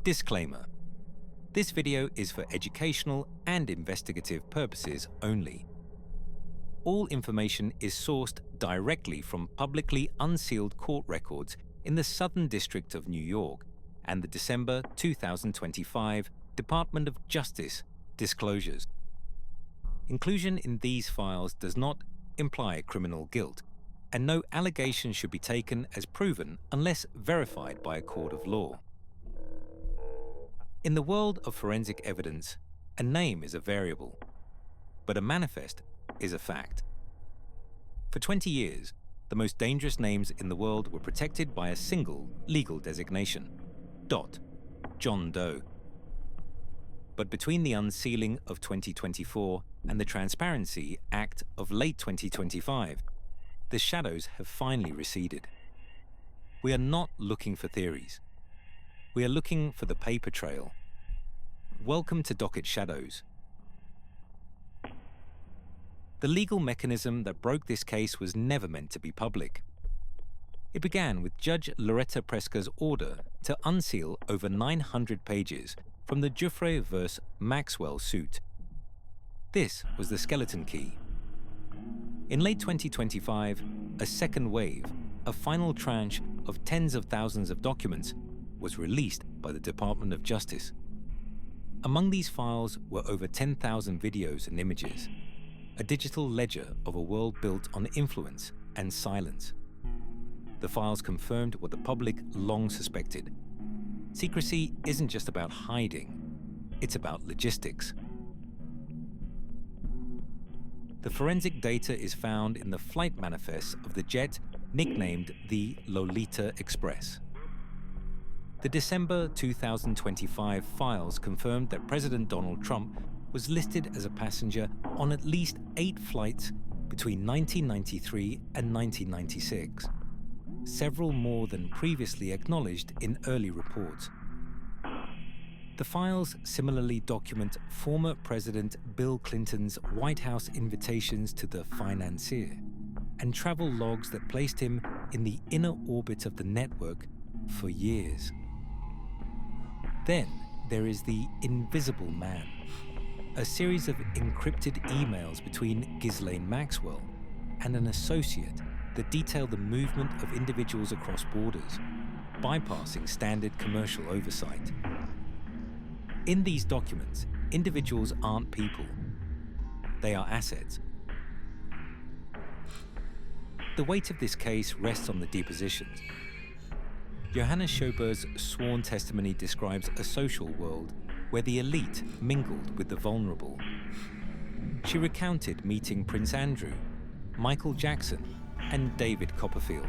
Disclaimer. This video is for educational and investigative purposes only. All information is sourced directly from publicly unsealed court records in the Southern District of New York and the December 2025 Department of Justice disclosures. Inclusion in these files does not imply criminal guilt, and no allegation should be taken as proven unless verified by a court of law. In the world of forensic evidence, a name is a variable, but a manifest is a fact. For 20 years, the most dangerous names in the world were protected by a single legal designation, DOT, John Doe. But between the unsealing of 2024 and the Transparency Act of late 2025, the shadows have finally receded. We are not looking for theories. We are looking for the paper trail. Welcome to Docket Shadows. The legal mechanism that broke this case was never meant to be public. It began with Judge Loretta Preska's order to unseal over 900 pages from the Giuffre vs. Maxwell suit. This was the skeleton key. In late 2025, a second wave, a final tranche of tens of thousands of documents, was released by the Department of Justice. Among these files were over 10,000 videos and images, a digital ledger of a world built on influence and silence. The files confirmed what the public long suspected. Secrecy isn't just about hiding, it's about logistics. The forensic data is found in the flight manifests of the jet nicknamed the Lolita Express. The December 2025 files confirmed that President Donald Trump was listed as a passenger on at least 8 flights between 1993 and 1996, several more than previously acknowledged in early reports. The files similarly document former President Bill Clinton's White House invitations to the financier and travel logs that placed him in the inner orbit of the network for years. Then there is the Invisible Man, a series of encrypted emails between Ghislaine Maxwell and an associate that detail the movement of individuals across borders, bypassing standard commercial oversight. In these documents, individuals aren't people. They are assets. The weight of this case rests on the depositions. Johanna Schober's sworn testimony describes a social world where the elite mingled with the vulnerable. She recounted meeting Prince Andrew, Michael Jackson, and David Copperfield.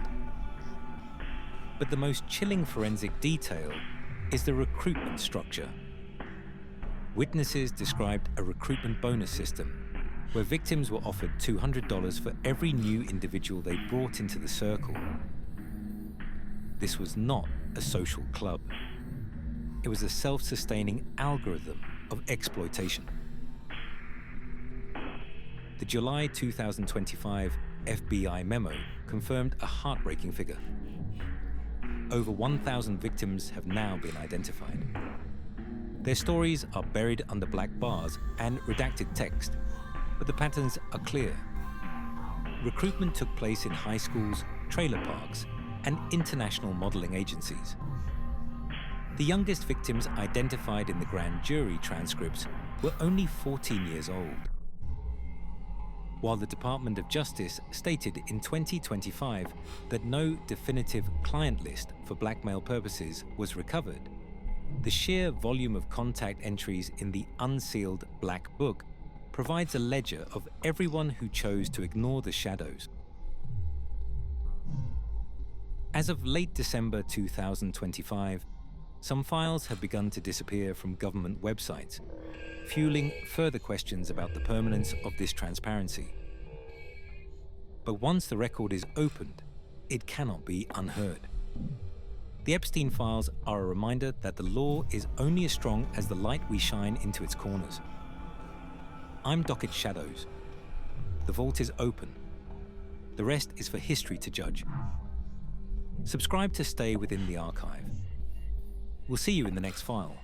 But the most chilling forensic detail is the recruitment structure. Witnesses described a recruitment bonus system where victims were offered $200 for every new individual they brought into the circle. This was not a social club. It was a self-sustaining algorithm of exploitation. The July 2025 FBI memo confirmed a heartbreaking figure. Over 1,000 victims have now been identified. Their stories are buried under black bars and redacted text, but the patterns are clear. Recruitment took place in high schools, trailer parks, and international modeling agencies. The youngest victims identified in the grand jury transcripts were only 14 years old. While the Department of Justice stated in 2025 that no definitive client list for blackmail purposes was recovered, the sheer volume of contact entries in the Unsealed Black Book provides a ledger of everyone who chose to ignore the shadows. As of late December 2025, some files have begun to disappear from government websites, fueling further questions about the permanence of this transparency. But once the record is opened, it cannot be unheard. The Epstein files are a reminder that the law is only as strong as the light we shine into its corners. I'm Docket Shadows. The vault is open. The rest is for history to judge. Subscribe to stay within the archive. We'll see you in the next file.